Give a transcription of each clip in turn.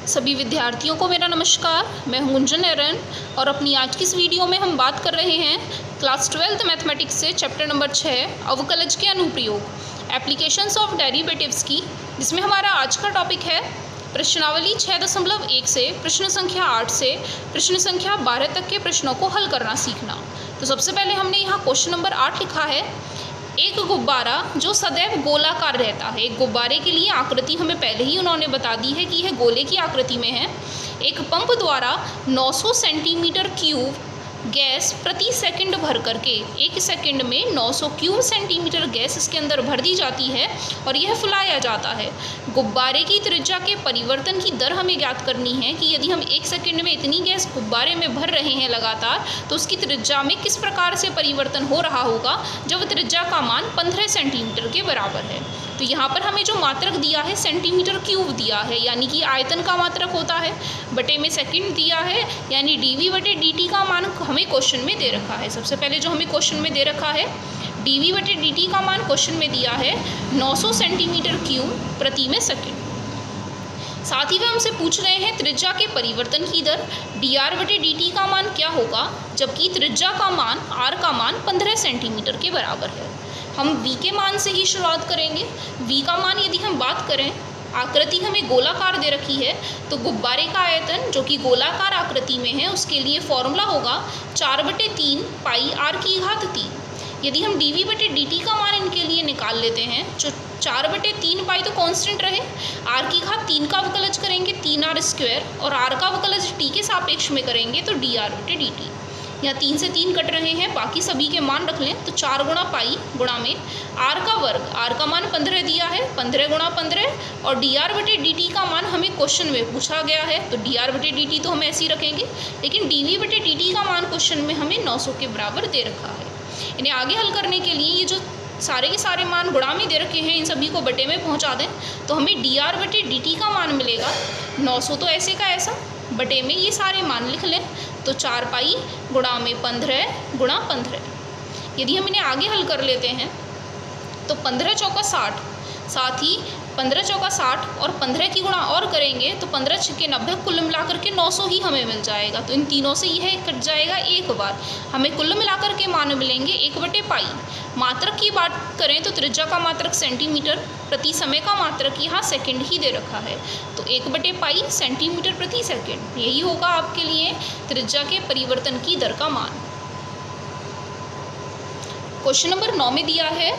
सभी विद्यार्थियों को मेरा नमस्कार। मैं हूं गुंजन एरन और अपनी आज की इस वीडियो में हम बात कर रहे हैं क्लास 12th मैथमेटिक्स से चैप्टर नंबर 6 अवकलज के अनुप्रयोग एप्लीकेशंस ऑफ डेरिवेटिव्स की, जिसमें हमारा आज का टॉपिक है प्रश्नावली 6.1 से प्रश्न संख्या 8 से प्रश्न संख्या 12 तक के प्रश्नों को हल करना सीखना। तो सबसे पहले हमने यहाँ क्वेश्चन नंबर 8 लिखा है। एक गुब्बारा जो सदैव गोलाकार रहता है। एक गुब्बारे के लिए आकृति हमें पहले ही उन्होंने बता दी है कि यह गोले की आकृति में है। एक पंप द्वारा 900 सेंटीमीटर क्यूब गैस प्रति सेकंड भर करके 1 सेकंड में 900 क्यूब सेंटीमीटर गैस इसके अंदर भर दी जाती है और यह फुलाया जाता है। गुब्बारे की त्रिज्या के परिवर्तन की दर हमें ज्ञात करनी है कि यदि हम 1 सेकंड में इतनी गैस गुब्बारे में भर रहे हैं लगातार, तो उसकी त्रिज्या में किस प्रकार से परिवर्तन हो रहा होगा जब त्रिज्या का मान 15 सेंटीमीटर के बराबर है। तो यहाँ पर हमें जो मात्रक दिया है सेंटीमीटर क्यूब दिया है, यानी कि आयतन का मात्रक होता है, बटे में सेकंड दिया है, यानी dv/dt का मान हमें क्वेश्चन में दे रखा है। सबसे पहले जो हमें क्वेश्चन में दे रखा है dv/dt का मान क्वेश्चन में दिया है 900 सेंटीमीटर क्यूब प्रति में सेकंड। साथ ही वह हमसे पूछ रहे हैं त्रिज्या के परिवर्तन की दर dr/dt का मान क्या होगा जबकि त्रिज्या का मान r का मान 15 सेंटीमीटर के बराबर है। हम v के मान से ही शुरुआत करेंगे। v का मान यदि हम बात करें, आकृति हमें गोलाकार दे रखी है, तो गुब्बारे का आयतन जो कि गोलाकार आकृति में है उसके लिए फॉर्मूला होगा 4/3 पाई r⁻3। यदि हम dv/dt का मान इनके लिए निकाल लेते हैं, जो 4/3 पाई तो कांस्टेंट रहे, r⁻3 का अवकलज करेंगे 3r² और r का अवकलज t के सापेक्ष में करेंगे तो dr/dt। यहाँ 3 से 3 कट रहे हैं, बाकी सभी के मान रख लें तो 4 गुणा पाई गुणा में r का वर्ग, r का मान 15 दिया है, 15 गुणा 15 और dr/dt का मान हमें क्वेश्चन में पूछा गया है तो dr/dt तो हम ऐसे ही रखेंगे, लेकिन dv/dt का मान क्वेश्चन में हमें 900 के बराबर दे रखा है। इन्हें आगे हल करने के लिए ये जो सारे के सारे मान गुणा में दे रखे हैं इन सभी को बटे में पहुँचा दें तो हमें dr/dt का मान मिलेगा 900 तो ऐसे का ऐसा, बटे में ये सारे मान लिख लें तो 4 पाई गुणा में 15 गुणा 15। यदि हम इन्हें आगे हल कर लेते हैं तो 15 चौका 60, साथ ही 15 चौका 60 और 15 की गुणा और करेंगे तो 15 छक्के 90, कुल मिलाकर के 900 ही हमें मिल जाएगा। तो इन तीनों से यह कट जाएगा एक बार, हमें कुल मिलाकर के मान मिलेंगे 1/पाई। मात्रक की बात करें तो त्रिज्या का मात्रक सेंटीमीटर, प्रति समय का मात्रक यहाँ सेकंड ही दे रखा है, तो 1/पाई सेंटीमीटर प्रति सेकंड यही होगा आपके लिए त्रिज्या के परिवर्तन की दर का मान। क्वेश्चन नंबर 9 में दिया है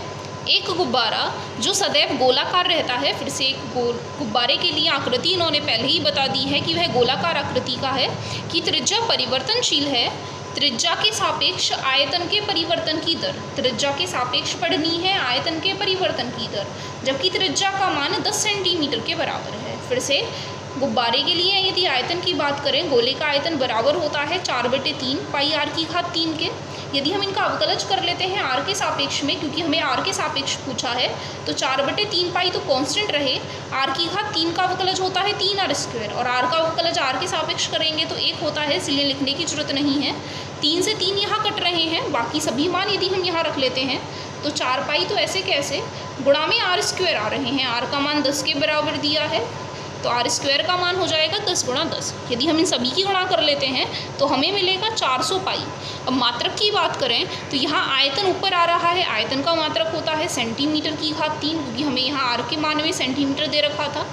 एक गुब्बारा जो सदैव गोलाकार रहता है। फिर से एक गुब्बारे के लिए आकृति इन्होंने पहले ही बता दी है कि वह गोलाकार आकृति का है, कि त्रिज्या परिवर्तनशील है। त्रिज्या के सापेक्ष आयतन के परिवर्तन की दर, त्रिज्या के सापेक्ष पढ़नी है आयतन के परिवर्तन की दर, जबकि त्रिज्या का मान 10 सेंटीमीटर के बराबर है। फिर से गुब्बारे के लिए यदि आयतन की बात करें, गोले का आयतन बराबर होता है 4/3 पाई r⁻3 के। यदि हम इनका अवकलज कर लेते हैं r के सापेक्ष में, क्योंकि हमें r के सापेक्ष पूछा है, तो 4/3 पाई तो कांस्टेंट रहे, r⁻3 का अवकलज होता है 3r² और r का अवकलज r के सापेक्ष करेंगे तो 1 होता है, इसलिए लिखने की जरूरत नहीं है। 3 से 3 यहाँ कट रहे हैं, बाकी सभी मान यदि हम यहाँ रख लेते हैं तो 4 पाई तो ऐसे कैसे, गुणा में r² आ रहे हैं, r का मान 10 के बराबर दिया है तो r² का मान हो जाएगा 10 गुणा 10। यदि हम इन सभी की गुणा कर लेते हैं तो हमें मिलेगा 400 पाई। अब मात्रक की बात करें तो यहाँ आयतन ऊपर आ रहा है, आयतन का मात्रक होता है सेंटीमीटर की घात 3, क्योंकि हमें यहाँ r के मान में सेंटीमीटर दे रखा था।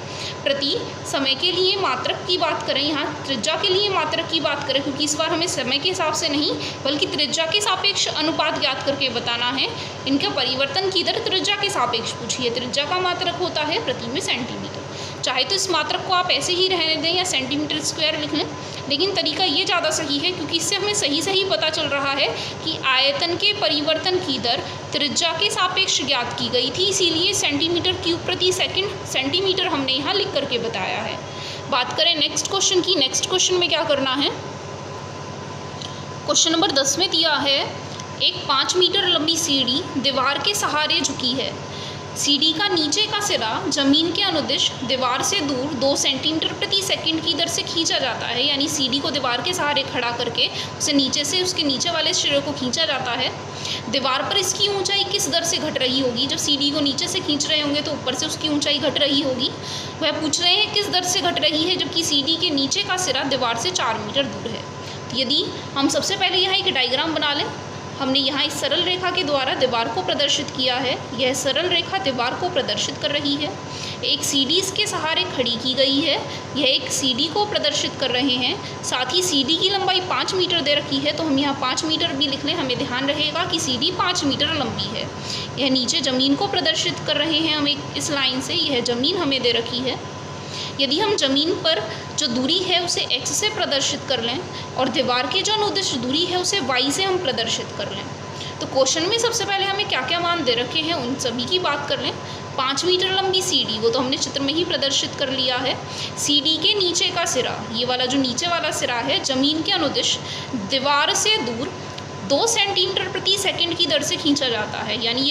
प्रति समय के लिए मात्रक की बात करें, यहाँ त्रिज्या के लिए मात्रक की बात करें, क्योंकि इस बार हमें समय के हिसाब से नहीं बल्कि त्रिज्या के सापेक्ष अनुपात ज्ञात करके बताना है। इनके परिवर्तन की दर त्रिज्या के सापेक्ष पूछी है, त्रिज्या का मात्रक होता है प्रति में सेंटीमीटर। चाहे तो इस मात्रक को आप ऐसे ही रहने दें या सेंटीमीटर स्क्वायर लिख लें, लेकिन तरीका ये ज़्यादा सही है क्योंकि इससे हमें सही पता चल रहा है कि आयतन के परिवर्तन की दर त्रिज्या के सापेक्ष ज्ञात की गई थी, इसीलिए सेंटीमीटर क्यूब प्रति सेकंड सेंटीमीटर हमने यहाँ लिख करके बताया है। बात करें नेक्स्ट क्वेश्चन की, नेक्स्ट क्वेश्चन में क्या करना है। क्वेश्चन नंबर 10 में दिया है एक 5 मीटर लंबी सीढ़ी दीवार के सहारे झुकी है। सीडी का नीचे का सिरा जमीन के अनुदिश दीवार से दूर 2 सेंटीमीटर प्रति सेकंड की दर से खींचा जाता है, यानी सीडी को दीवार के सहारे खड़ा करके उसे नीचे से उसके नीचे वाले सिरे को खींचा जाता है। दीवार पर इसकी ऊंचाई किस दर से घट रही होगी? जब सीडी को नीचे से खींच रहे होंगे तो ऊपर से उसकी ऊंचाई घट रही होगी। वह पूछ रहे हैं किस दर से घट रही है, जबकि सीडी के नीचे का सिरा दीवार से 4 मीटर दूर है। तो यदि हम सबसे पहले यहाँ एक डायग्राम बना लें, हमने यहाँ इस सरल रेखा के द्वारा दीवार को प्रदर्शित किया है। यह सरल रेखा दीवार को प्रदर्शित कर रही है। एक सीडी इसके सहारे खड़ी की गई है। यह एक सीडी को प्रदर्शित कर रहे हैं। साथ ही सीडी की लंबाई 5 मीटर दे रखी है, तो हम यहाँ 5 मीटर भी लिख लें। हमें ध्यान रहेगा कि सीडी 5 मीटर लंबी है। यह नीचे ज़मीन को प्रदर्शित कर रहे हैं हम एक इस लाइन से। यह ज़मीन हमें दे रखी है। यदि हम ज़मीन पर जो दूरी है उसे x से प्रदर्शित कर लें और दीवार की जो अनुदिश दूरी है उसे y से हम प्रदर्शित कर लें, तो क्वेश्चन में सबसे पहले हमें क्या क्या मान दे रखे हैं उन सभी की बात कर लें। 5 मीटर लंबी सीडी, वो तो हमने चित्र में ही प्रदर्शित कर लिया है। सीडी के नीचे का सिरा, ये वाला जो नीचे वाला सिरा है, ज़मीन के अनुदिश दीवार से दूर 2 सेंटीमीटर प्रति सेकंड की दर से खींचा जाता है, यानी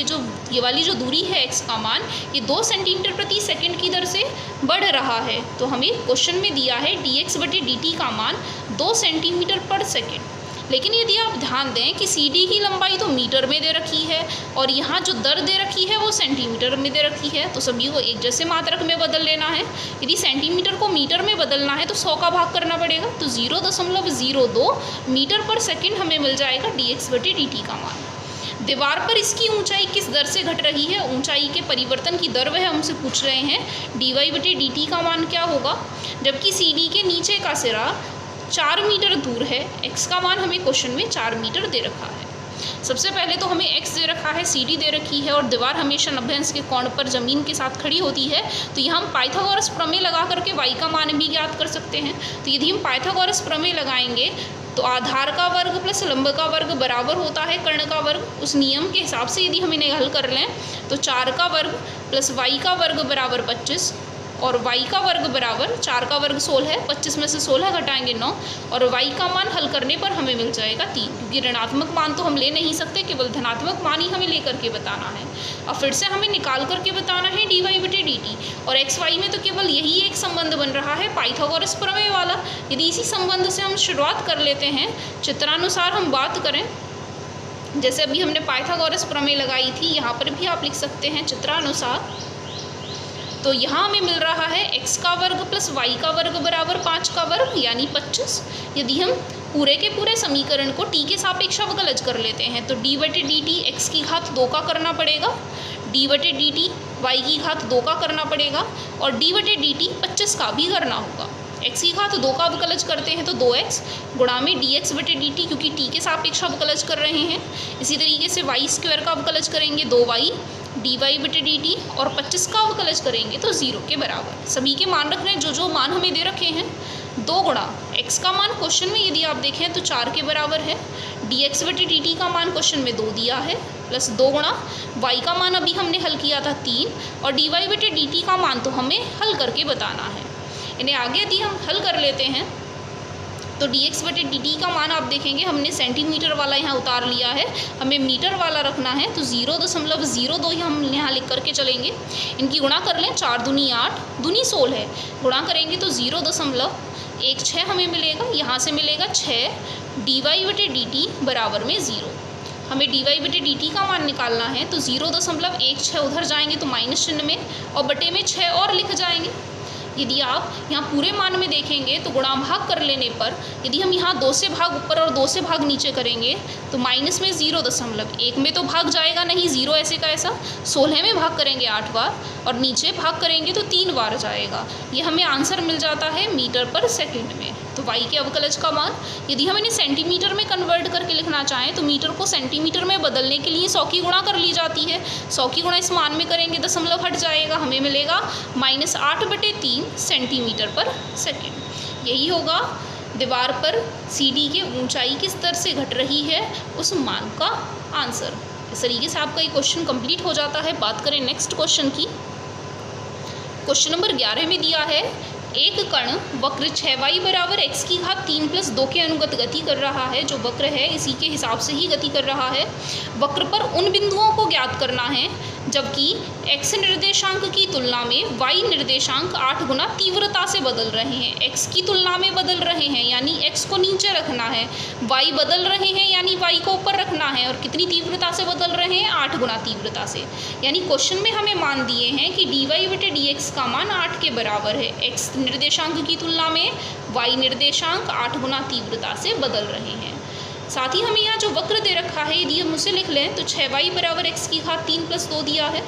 ये वाली जो दूरी है x का मान, ये 2 सेंटीमीटर प्रति सेकंड की दर से बढ़ रहा है। तो हमें क्वेश्चन में दिया है dx/dt का मान 2 सेंटीमीटर पर सेकंड। लेकिन यदि आप ध्यान दें कि सीडी की लंबाई तो मीटर में दे रखी है और यहाँ जो दर दे रखी है वो सेंटीमीटर में दे रखी है, तो सभी को एक जैसे मात्रक में बदल लेना है। यदि सेंटीमीटर को मीटर में बदलना है तो 100 का भाग करना पड़ेगा, तो 0.02 मीटर पर सेकंड हमें मिल जाएगा dx/dt का मान। दीवार पर इसकी ऊंचाई किस दर से घट रही है? ऊंचाई के परिवर्तन की दर वह हमसे पूछ रहे हैं। dy/dt का मान क्या होगा? जबकि सीडी के नीचे का सिरा 4 मीटर दूर है, x का मान हमें क्वेश्चन में 4 मीटर दे रखा है। सबसे पहले तो हमें x दे रखा है, सीडी दे रखी है और दीवार हमेशा 90 अंश के कोण पर ज़मीन के साथ खड़ी होती है, तो यहाँ हम पाइथागोरस प्रमेय लगा करके y का मान भी ज्ञात कर सकते हैं। तो यदि हम पाइथागोरस प्रमेय लगाएंगे तो आधार का वर्ग प्लस लंब का वर्ग बराबर होता है कर्ण का वर्ग। उस नियम के हिसाब से यदि हम इन्हें हल कर लें तो 4 का वर्ग प्लस y का वर्ग बराबर 25 और y का वर्ग बराबर 4 का वर्ग 16 है, 25 में से 16 घटाएंगे 9 और y का मान हल करने पर हमें मिल जाएगा 3, क्योंकि ऋणात्मक मान तो हम ले नहीं सकते, केवल धनात्मक मान ही हमें लेकर के बताना है। अब फिर से हमें निकाल करके बताना है dy/dt और x y में तो केवल यही एक संबंध बन रहा है पाइथागोरस प्रमेय वाला। यदि इसी संबंध से हम शुरुआत कर लेते हैं, चित्रानुसार हम बात करें, जैसे अभी हमने पाइथागोरस प्रमेय लगाई थी, यहाँ पर भी आप लिख सकते हैं चित्रानुसार। तो यहाँ हमें मिल रहा है x का वर्ग प्लस y का वर्ग बराबर 5 का वर्ग यानी 25। यदि हम पूरे के पूरे समीकरण को t के सापेक्ष अवकलज कर लेते हैं तो d/dt x की घात 2 का करना पड़ेगा, d/dt y की घात 2 का करना पड़ेगा और d/dt 25 का भी करना होगा। x की घात 2 का अवकलज करते हैं तो 2x गुणा में dx/dt, क्योंकि t के सापेक्ष अवकलज कर रहे हैं। इसी तरीके से y² का अवकलज करेंगे 2y dy/dt और 25 का अवकलज करेंगे तो 0 के बराबर। सभी के मान रख रहे हैं, जो मान हमें दे रखे हैं। 2 गुणा x का मान क्वेश्चन में यदि आप देखें तो 4 के बराबर है, dx/dt का मान क्वेश्चन में 2 दिया है, प्लस 2 गुणा y का मान अभी हमने हल किया था 3 और dy/dt का मान तो हमें हल करके बताना है। इन्हें आगे यदि हम हल कर लेते हैं तो dx/dt का मान आप देखेंगे हमने सेंटीमीटर वाला यहाँ उतार लिया है, हमें मीटर वाला रखना है, तो 0.02 ही हम यहाँ लिख करके चलेंगे। इनकी गुणा कर लें, 4 दूनी 8 दूनी 16 गुणा करेंगे तो 0.16 हमें मिलेगा। यहाँ से मिलेगा 6 dy/dt बराबर में 0। हमें dy/dt का मान निकालना है तो 0.16 उधर जाएंगे तो माइनस चिन्ह में और बटे में 6 और लिख जाएंगे। यदि आप यहाँ पूरे मान में देखेंगे तो गुणा भाग कर लेने पर यदि हम यहाँ 2 से भाग ऊपर और 2 से भाग नीचे करेंगे तो माइनस में 0.1 में तो भाग जाएगा नहीं, 0 ऐसे का ऐसा। 16 में भाग करेंगे 8 बार और नीचे भाग करेंगे तो 3 बार जाएगा। ये हमें आंसर मिल जाता है मीटर पर सेकंड में। तो y के अवकलज का मान यदि हम इन्हें सेंटीमीटर में कन्वर्ट करके लिखना चाहें तो मीटर को सेंटीमीटर में बदलने के लिए 100 की गुणा कर ली जाती है। 100 की गुणा इस मान में करेंगे दशमलव हट जाएगा, हमें मिलेगा -8/3 सेंटीमीटर पर सेकंड। यही होगा दीवार पर सीडी की ऊंचाई किस तरह से घट रही है उस मान का आंसर। इस तरीके से आपका ये क्वेश्चन कंप्लीट हो जाता है। बात करें नेक्स्ट क्वेश्चन की। क्वेश्चन नंबर 11 में दिया है एक कण वक्र 6y बराबर x की घात 3 + 2 के अनुगत गति कर रहा है। जो वक्र है इसी के हिसाब से ही गति कर रहा है। वक्र पर उन बिंदुओं को ज्ञात करना है जबकि x निर्देशांक की तुलना में y निर्देशांक 8 गुना तीव्रता से बदल रहे हैं। x की तुलना में बदल रहे हैं यानी x को नीचे रखना है, y बदल रहे हैं यानी y को ऊपर रखना है। और कितनी तीव्रता से बदल रहे हैं? 8 गुना तीव्रता से। यानी क्वेश्चन में हमें मान दिए हैं कि dy/dx का मान 8 के बराबर है। x निर्देशांक की तुलना में y निर्देशांक 8 गुना तीव्रता से बदल रहे हैं। साथ ही हमें यहाँ जो वक्र दे रखा है यदि हम उसे लिख लें तो 6y बराबर x की घात 3 + 2 दिया है।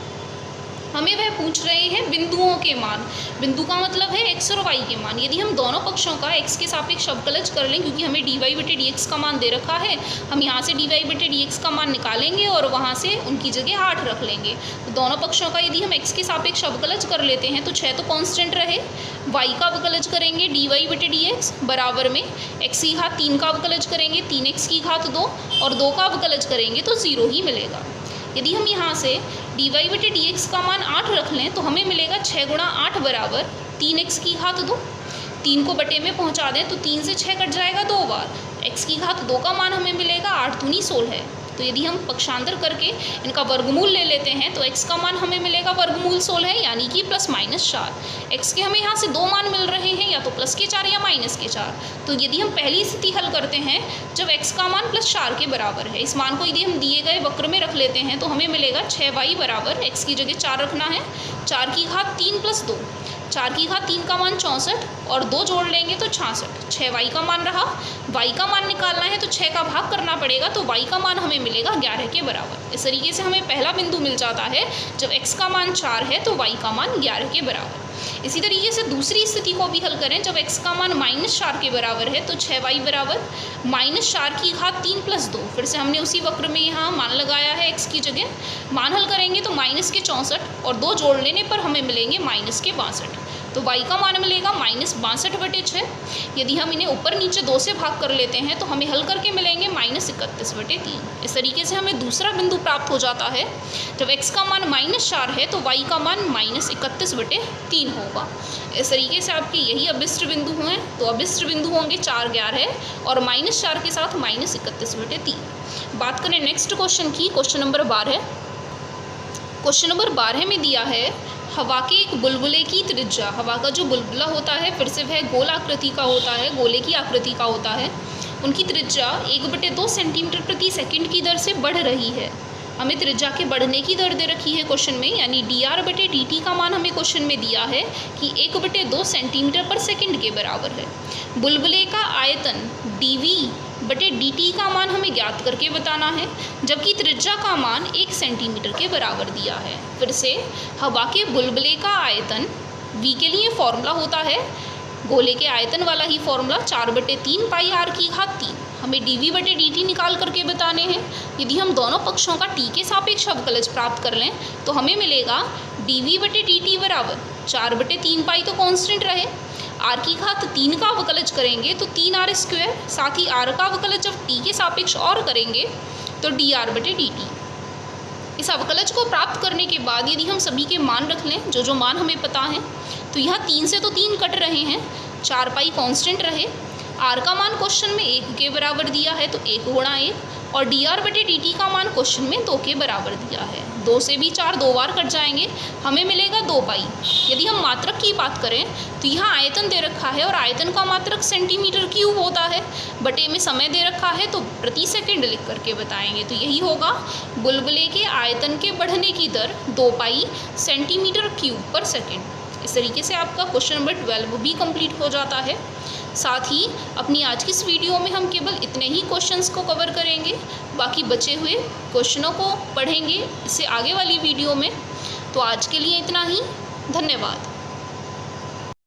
हमें वह पूछ रहे हैं बिंदुओं के मान। बिंदु का मतलब है x और y के मान। यदि हम दोनों पक्षों का x के सापेक्ष अवकलज कर लें, क्योंकि हमें dy/dx का मान दे रखा है, हम यहाँ से dy/dx का मान निकालेंगे और वहाँ से उनकी जगह 8 रख लेंगे। तो दोनों पक्षों का यदि हम x के सापेक्ष अवकलज कर लेते हैं तो 6 तो कांस्टेंट रहे, y का अवकलज करेंगे dy/dx बराबर में x की घात 3 का अवकलज करेंगे 3x की घात 2 और 2 का अवकलज करेंगे तो 0 ही मिलेगा। यदि हम यहाँ से dy/dx का मान 8 रख लें तो हमें मिलेगा 6 गुणा 8 बराबर 3x की घात 2। 3 को बटे में पहुँचा दें तो 3 से 6 कट जाएगा 2 बार। x की घात 2 का मान हमें मिलेगा 8 दूनी 16। तो यदि हम पक्षांतर करके इनका वर्गमूल ले लेते हैं तो x का मान हमें मिलेगा वर्गमूल 16 यानी कि +/4। x के हमें यहाँ से 2 मान मिल रहे हैं, या तो +4 या -4। तो यदि हम पहली स्थिति हल करते हैं जब x का मान +4 के बराबर है, इस मान को यदि हम दिए गए वक्र में रख लेते हैं तो हमें मिलेगा 6y बराबर x की जगह 4 रखना है, 4 की घात 3 + 2। 4 की घात 3 का मान 64 और 2 जोड़ लेंगे तो 66। 6y का मान रहा, y का मान निकालना है तो 6 का भाग करना पड़ेगा, तो y का मान हमें मिलेगा 11 के बराबर। इस तरीके से हमें पहला बिंदु मिल जाता है जब x का मान 4 है तो y का मान 11 के बराबर। इसी तरीके से दूसरी स्थिति को भी हल करें जब x का मान -4 के बराबर है तो 6y बराबर -4 की घात 3 + 2। फिर से हमने उसी वक्र में यहाँ मान लगाया है x की जगह। मान हल करेंगे तो -64 और 2 जोड़ लेने पर हमें मिलेंगे -62। तो y का मान मिलेगा -62/6। यदि हम इन्हें ऊपर नीचे 2 से भाग कर लेते हैं तो हमें हल करके मिलेंगे -31/3। इस तरीके से हमें दूसरा बिंदु प्राप्त हो जाता है जब x का मान -4 है तो y का मान -31/3 होगा। इस तरीके से आपके यही अभिष्ट बिंदु हैं। तो अभिष्ट बिंदु होंगे 4, 11 और -4 के साथ -31/3। बात करें नेक्स्ट क्वेश्चन की, क्वेश्चन नंबर 12। क्वेश्चन नंबर 12 में दिया है हवा के एक बुलबुले की त्रिज्या। हवा का जो बुलबुला होता है फिर से वह गोल आकृति का होता है, गोले की आकृति का होता है। उनकी त्रिज्या 1/2 सेंटीमीटर प्रति सेकंड की दर से बढ़ रही है। हमें त्रिज्या के बढ़ने की दर दे रखी है क्वेश्चन में, यानी dr/dt का मान हमें क्वेश्चन में दिया है कि 1/2 सेंटीमीटर पर सेकंड के बराबर है। बुलबुले का आयतन dv/dt का मान हमें ज्ञात करके बताना है, जबकि त्रिज्या का मान 1 सेंटीमीटर के बराबर दिया है। फिर से हवा के बुलबुले का आयतन v के लिए फॉर्मूला होता है गोले के आयतन वाला ही फॉर्मूला 4/3 πr की घात 3। हमें dv/dt निकाल करके बताने हैं। यदि हम दोनों पक्षों का t के सापेक्ष अवकलज प्राप्त कर लें तो हमें मिलेगा dv/dt बराबर 4/3 पाई तो कांस्टेंट रहे, r की घात 3 का अवकलज करेंगे तो 3r², साथ ही r का अवकलज जब t के सापेक्ष और करेंगे तो dr/dt। इस अवकलज को प्राप्त करने के बाद यदि हम सभी के मान रख लें जो मान हमें पता है, तो यहाँ 3 से तो 3 कट रहे हैं, 4 पाई कांस्टेंट रहे, r का मान क्वेश्चन में 1 के बराबर दिया है तो 1 गुणा 1, और dr/dt का मान क्वेश्चन में 2 के बराबर दिया है। 2 से भी 4 2 बार कट जाएंगे, हमें मिलेगा 2 पाई। यदि हम मात्रक की बात करें तो यहाँ आयतन दे रखा है और आयतन का मात्रक सेंटीमीटर क्यूब होता है, बटे में समय दे रखा है तो प्रति सेकंड लिख करके बताएंगे। तो यही होगा बुलबुले के आयतन के बढ़ने की दर 2 पाई सेंटीमीटर क्यूब पर सेकंड। इस तरीके से आपका क्वेश्चन नंबर 12 भी कंप्लीट हो जाता है। साथ ही अपनी आज की इस वीडियो में हम केवल इतने ही क्वेश्चंस को कवर करेंगे, बाकी बचे हुए क्वेश्चनों को पढ़ेंगे इससे आगे वाली वीडियो में। तो आज के लिए इतना ही, धन्यवाद।